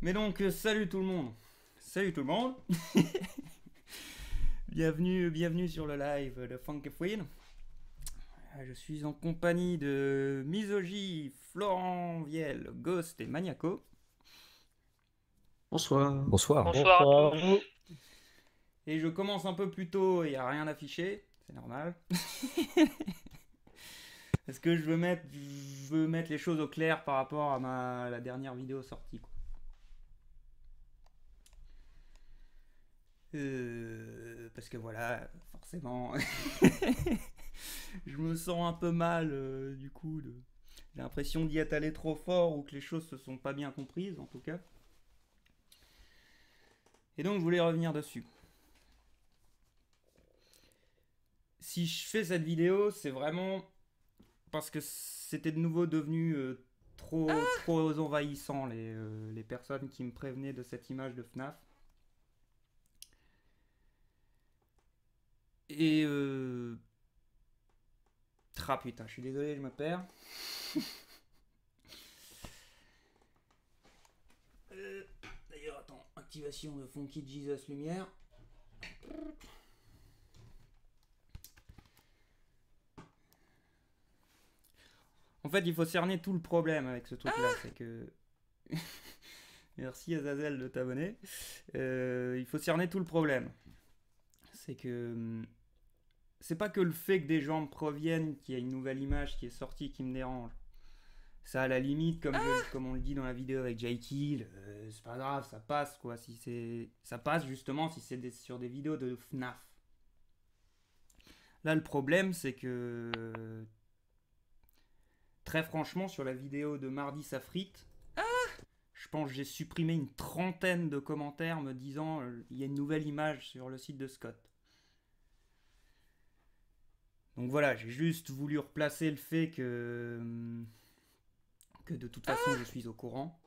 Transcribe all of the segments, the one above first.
Mais donc, salut tout le monde. Salut tout le monde. Bienvenue sur le live de Funky Queen. Je suis en compagnie de Misogy, Florent Viel, Ghost et Maniaco. Bonsoir. Bonsoir. Bonsoir à tous. Et je commence un peu plus tôt, il n'y a rien affiché, c'est normal. Parce que je veux mettre les choses au clair par rapport à la dernière vidéo sortie, quoi. Parce que voilà, forcément, je me sens un peu mal, du coup. J'ai l'impression d'y être allé trop fort ou que les choses se sont pas bien comprises, en tout cas. Et donc, je voulais revenir dessus. Si je fais cette vidéo, c'est vraiment parce que c'était de nouveau devenu trop envahissant, les personnes qui me prévenaient de cette image de FNAF. Et ah putain, je suis désolé, je me perds. D'ailleurs, attends, activation de Funky Jesus Lumière. En fait, il faut cerner tout le problème avec ce truc-là, c'est que... Merci Azazel de t'abonner. Il faut cerner tout le problème. C'est que... C'est pas que le fait que des gens me proviennent, qu'il y a une nouvelle image qui est sortie qui me dérange. Ça, à la limite, comme on le dit dans la vidéo avec Jay Kill, c'est pas grave, ça passe quoi. Ça passe justement si c'est sur des vidéos de FNAF. Là, le problème, c'est que très franchement, sur la vidéo de Mardi Safrite, je pense que j'ai supprimé une trentaine de commentaires me disant il y a une nouvelle image sur le site de Scott. Donc voilà, j'ai juste voulu replacer le fait que de toute façon je suis au courant.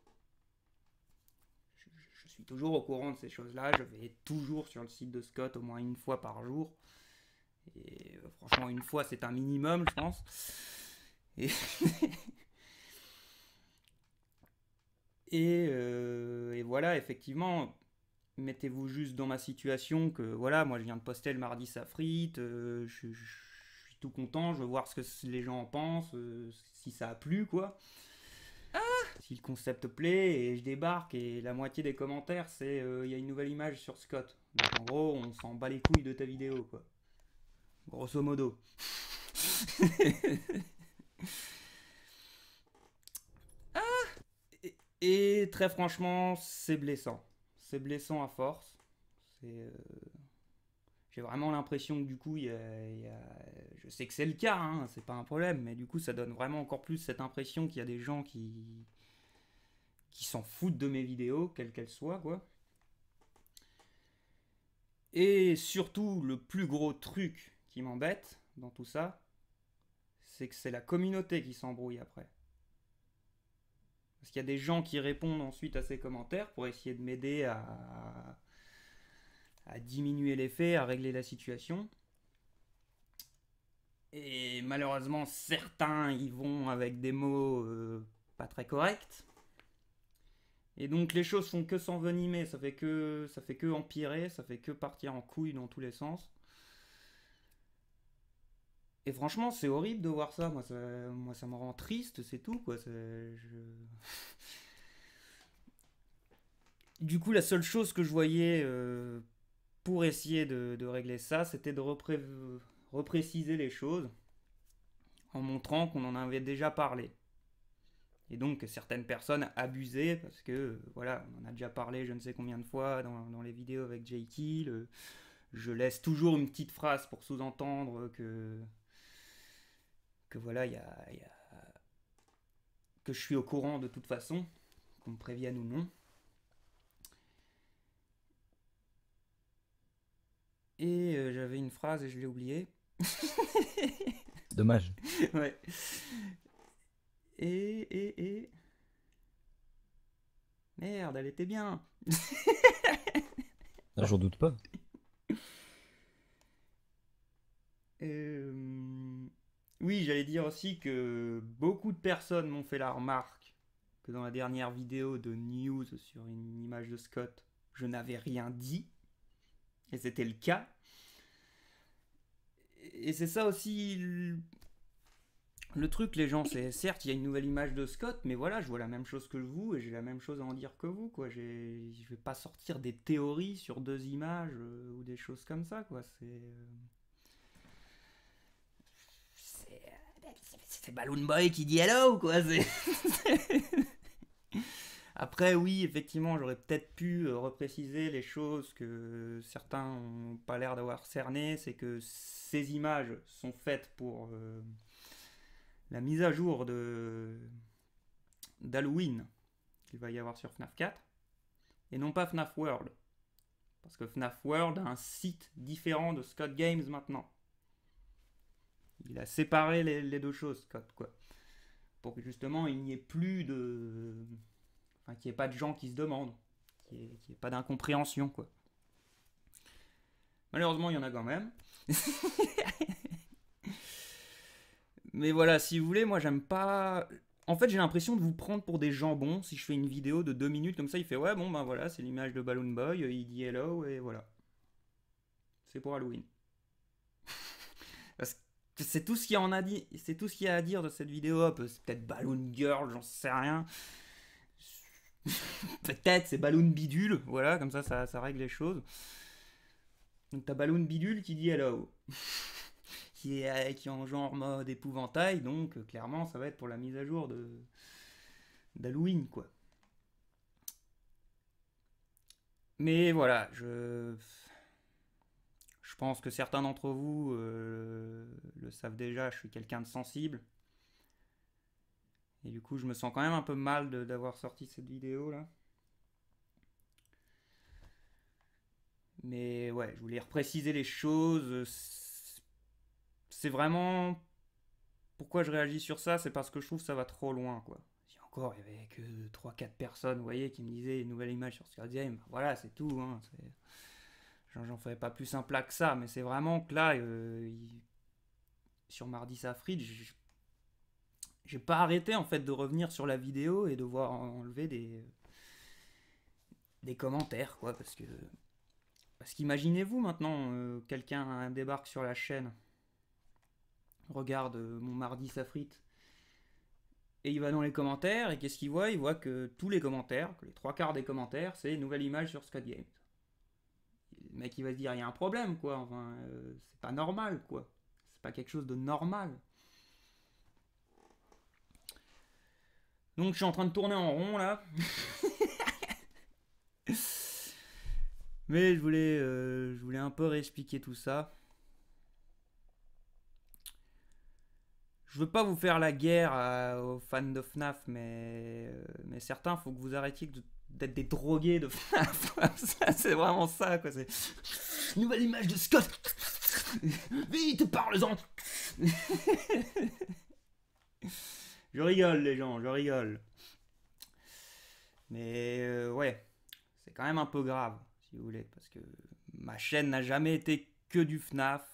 Je suis toujours au courant de ces choses-là. Je vais toujours sur le site de Scott au moins une fois par jour. Et franchement, une fois c'est un minimum, je pense. Et, et voilà, effectivement, mettez-vous juste dans ma situation que voilà, moi je viens de poster le mardi Safrite, je suis tout content, je veux voir ce que les gens en pensent, si ça a plu quoi. Si le concept plaît, et je débarque et la moitié des commentaires c'est il y a une nouvelle image sur Scott. Donc en gros, on s'en bat les couilles de ta vidéo quoi. Grosso modo. Et très franchement, c'est blessant. C'est blessant à force. J'ai vraiment l'impression que du coup, je sais que c'est le cas, hein, c'est pas un problème, mais du coup, ça donne vraiment encore plus cette impression qu'il y a des gens qui s'en foutent de mes vidéos, quelles qu'elles soient, quoi. Et surtout, le plus gros truc qui m'embête dans tout ça, c'est que c'est la communauté qui s'embrouille après. Parce qu'il y a des gens qui répondent ensuite à ces commentaires pour essayer de m'aider à diminuer l'effet, à régler la situation. Et malheureusement, certains y vont avec des mots pas très corrects. Et donc les choses font que s'envenimer, ça fait que empirer, ça fait que partir en couille dans tous les sens. Et franchement, c'est horrible de voir ça. Moi, ça me rend triste, c'est tout, quoi. Du coup, la seule chose que je voyais pour essayer de régler ça, c'était de repréciser les choses en montrant qu'on en avait déjà parlé. Et donc certaines personnes abusaient parce que voilà, on en a déjà parlé je ne sais combien de fois dans les vidéos avec Jay Kill. Je laisse toujours une petite phrase pour sous-entendre que voilà, que je suis au courant de toute façon, qu'on me prévienne ou non. Et j'avais une phrase et je l'ai oubliée. Dommage. Ouais. Et... Merde, elle était bien. J'en doute pas. Oui, j'allais dire aussi que beaucoup de personnes m'ont fait la remarque que dans la dernière vidéo de news sur une image de Scott, je n'avais rien dit. Et c'était le cas. Et c'est ça aussi le truc, les gens. C'est certes, il y a une nouvelle image de Scott, mais voilà, je vois la même chose que vous et j'ai la même chose à en dire que vous, quoi. Je vais pas sortir des théories sur 2 images ou des choses comme ça, quoi. C'est Balloon Boy qui dit hello, quoi. Après, oui, effectivement, j'aurais peut-être pu repréciser les choses que certains n'ont pas l'air d'avoir cernées. C'est que ces images sont faites pour la mise à jour d'Halloween qu'il va y avoir sur FNAF 4 et non pas FNAF World. Parce que FNAF World a un site différent de Scott Games maintenant. Il a séparé les deux choses, Scott, quoi. Pour que justement il n'y ait plus de. Enfin, qu'il n'y ait pas de gens qui se demandent. Qu'il n'y ait pas d'incompréhension, quoi. Malheureusement, il y en a quand même. Mais voilà, si vous voulez, moi j'aime pas. En fait, j'ai l'impression de vous prendre pour des jambons si je fais une vidéo de 2 minutes comme ça. Il fait ouais, bon ben voilà, c'est l'image de Balloon Boy, il dit hello et voilà. C'est pour Halloween. Parce que c'est tout ce qu'il y en a dit, c'est tout ce qu'il y a à dire de cette vidéo. C'est peut-être Balloon Girl, j'en sais rien. Peut-être c'est Balloon Bidule, voilà, comme ça règle les choses. Donc t'as Balloon Bidule qui dit hello. qui est en genre mode épouvantail, donc clairement ça va être pour la mise à jour d'Halloween, quoi. Mais voilà, je pense que certains d'entre vous le savent déjà, je suis quelqu'un de sensible. Et du coup, je me sens quand même un peu mal d'avoir sorti cette vidéo là. Mais ouais, je voulais repréciser les choses. C'est vraiment. Pourquoi je réagis sur ça, c'est parce que je trouve que ça va trop loin, quoi. Si encore, il y avait que 3-4 personnes, vous voyez, qui me disaient une nouvelle image sur Scott Game. Voilà, c'est tout, hein. J'en ferais pas plus un plat que ça, mais c'est vraiment que là, sur Mardi Safrid, j'ai pas arrêté en fait de revenir sur la vidéo et de voir enlever des commentaires, quoi, parce qu'imaginez-vous maintenant, quelqu'un débarque sur la chaîne, regarde mon Mardi Safrit, et il va dans les commentaires, et qu'est-ce qu'il voit? Il voit que tous les commentaires, que les 3 quarts des commentaires, c'est nouvelle image sur Scott Games. Le mec il va se dire, il y a un problème, quoi, enfin, c'est pas normal, quoi. C'est pas quelque chose de normal. Donc je suis en train de tourner en rond là. Mais je voulais un peu réexpliquer tout ça. Je veux pas vous faire la guerre aux fans de FNAF, mais certains, faut que vous arrêtiez d'être des drogués de FNAF. C'est vraiment ça, quoi. C'est nouvelle image de Scott. Vite, parle-en. Je rigole, les gens, je rigole. Mais ouais, c'est quand même un peu grave, si vous voulez, parce que ma chaîne n'a jamais été que du FNAF.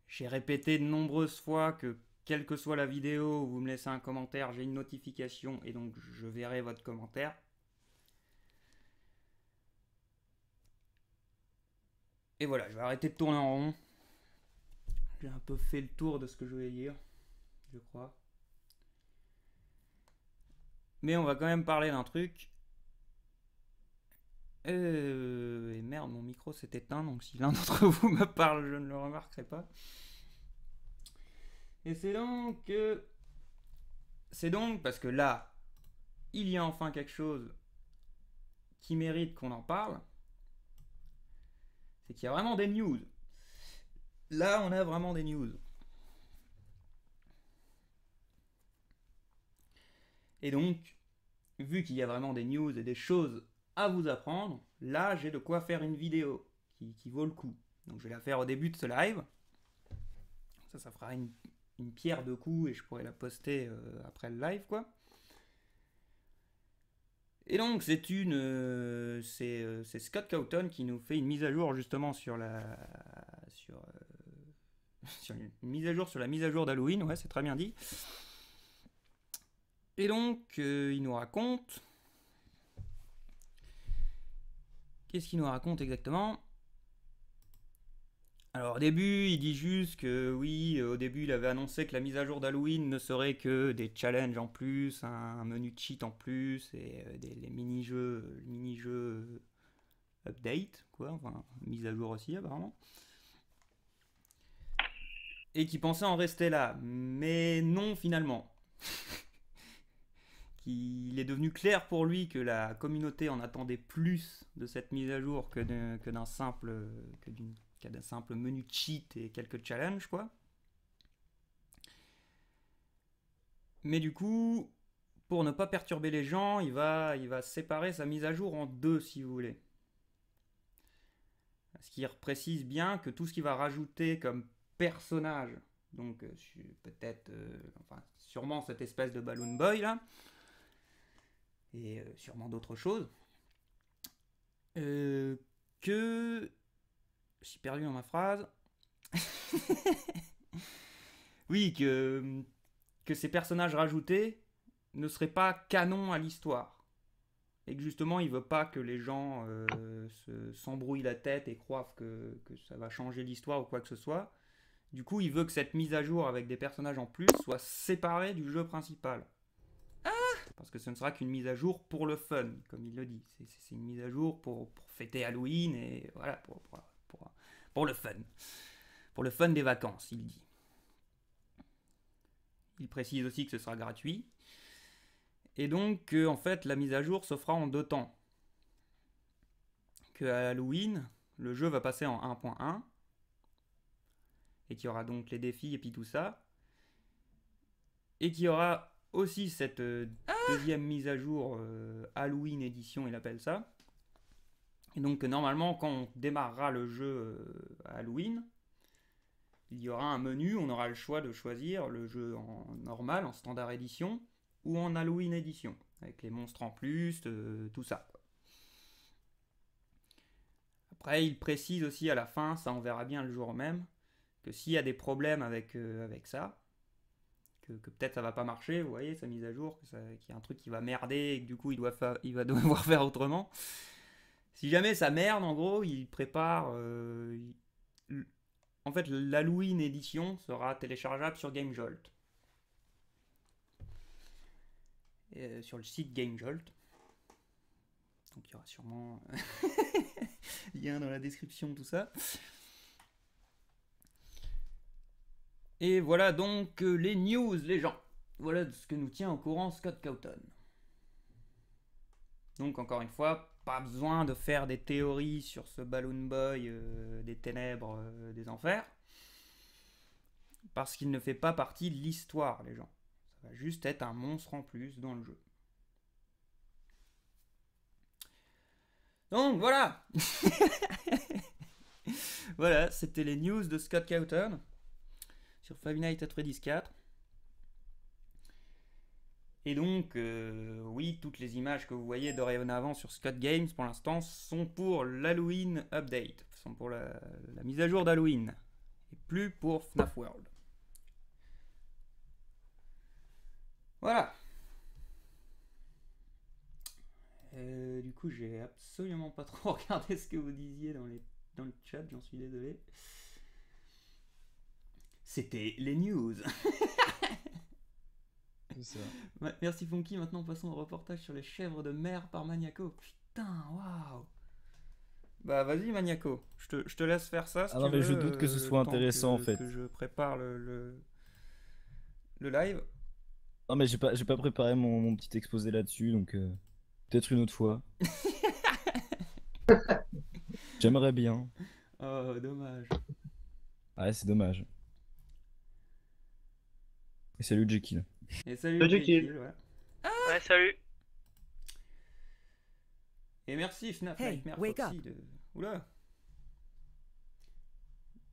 J'ai répété de nombreuses fois que quelle que soit la vidéo où vous me laissez un commentaire, j'ai une notification et donc je verrai votre commentaire. Et voilà, je vais arrêter de tourner en rond. J'ai un peu fait le tour de ce que je voulais dire, je crois. Mais on va quand même parler d'un truc. Et merde, mon micro s'est éteint, donc si l'un d'entre vous me parle, je ne le remarquerai pas. Et c'est donc parce que là, il y a enfin quelque chose qui mérite qu'on en parle. C'est qu'il y a vraiment des news. Là, on a vraiment des news. Et donc, vu qu'il y a vraiment des news et des choses à vous apprendre, là, j'ai de quoi faire une vidéo qui vaut le coup. Donc, je vais la faire au début de ce live. Ça fera une pierre de coups et je pourrai la poster après le live, quoi. Et donc c'est Scott Cawthon qui nous fait une mise à jour justement sur une mise à jour sur la mise à jour d'Halloween, ouais, c'est très bien dit. Et donc, il nous raconte... Qu'est-ce qu'il nous raconte exactement? Alors au début, il dit juste que oui, au début, il avait annoncé que la mise à jour d'Halloween ne serait que des challenges en plus, un menu de cheat en plus, et les mini-jeux update, quoi, enfin, mise à jour aussi apparemment. Et qui pensait en rester là, mais non finalement. Il est devenu clair pour lui que la communauté en attendait plus de cette mise à jour que d'un simple, d'un simple menu cheat et quelques challenges, quoi. Mais du coup, pour ne pas perturber les gens, il va séparer sa mise à jour en deux, si vous voulez. Ce qui précise bien que tout ce qu'il va rajouter comme personnage, donc peut-être, enfin, sûrement cette espèce de Balloon Boy là, et sûrement d'autres choses, que... Je suis perdu dans ma phrase. Oui, que ces personnages rajoutés ne seraient pas canon à l'histoire. Et que justement, il veut pas que les gens s'embrouillent la tête et croient que ça va changer l'histoire ou quoi que ce soit. Du coup, il veut que cette mise à jour avec des personnages en plus soit séparée du jeu principal. Parce que ce ne sera qu'une mise à jour pour le fun, comme il le dit. C'est une mise à jour pour fêter Halloween et voilà, pour le fun. Pour le fun des vacances, il dit. Il précise aussi que ce sera gratuit. Et donc, en fait, la mise à jour se fera en deux temps. Que à Halloween, le jeu va passer en 1.1. Et qu'il y aura donc les défis et puis tout ça. Et qu'il y aura aussi cette deuxième mise à jour Halloween édition, il appelle ça. Et donc, normalement, quand on démarrera le jeu à Halloween, il y aura un menu, on aura le choix de choisir le jeu en normal, en standard édition, ou en Halloween édition, avec les monstres en plus, tout ça. Après, il précise aussi à la fin, ça on verra bien le jour même, que s'il y a des problèmes avec ça, que peut-être ça va pas marcher, vous voyez, sa mise à jour, qu'il y a un truc qui va merder et que du coup il va devoir faire autrement. Si jamais ça merde, en gros, il prépare... En fait, l'Halloween édition sera téléchargeable sur GameJolt. Sur le site GameJolt. Donc il y aura sûrement lien dans la description, tout ça. Et voilà donc les news, les gens. Voilà ce que nous tient au courant Scott Cawthon. Donc encore une fois, pas besoin de faire des théories sur ce Balloon Boy des ténèbres des enfers. Parce qu'il ne fait pas partie de l'histoire, les gens. Ça va juste être un monstre en plus dans le jeu. Donc voilà. Voilà, c'était les news de Scott Cawthon sur Five Nights at Freddy's 4. Et donc, oui, toutes les images que vous voyez dorénavant sur Scott Games pour l'instant sont pour l'Halloween Update, sont pour la mise à jour d'Halloween, et plus pour FNAF World. Voilà. Du coup, j'ai absolument pas trop regardé ce que vous disiez dans le chat, j'en suis désolé. C'était les news. C'est ça. Merci Funky, maintenant passons au reportage sur les chèvres de mer par Maniaco. Putain, waouh. Bah vas-y Maniaco, je te laisse faire ça si Ah tu non, mais veux, je doute que ce soit le temps intéressant en fait. que je prépare le live. Non, mais j'ai pas préparé mon petit exposé là-dessus, donc peut-être une autre fois. J'aimerais bien. Oh, dommage. Ouais, c'est dommage. Et salut Jekyll. Et salut Salut, Jekyll, Jekyll. ouais. Ouais, salut. Et merci FNAF Hey, Nightmare wake Foxy de... Oula.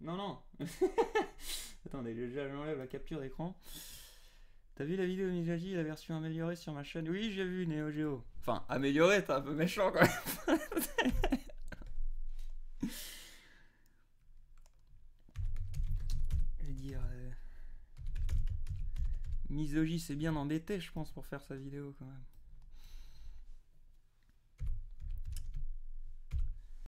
Non, non. Attendez, j'enlève la capture d'écran. T'as vu la vidéo de Mijaji, la version améliorée sur ma chaîne? Oui, j'ai vu Neo Geo. Enfin, améliorée, t'es un peu méchant quand même. Je veux dire... Misogy s'est bien embêté, je pense, pour faire sa vidéo quand même.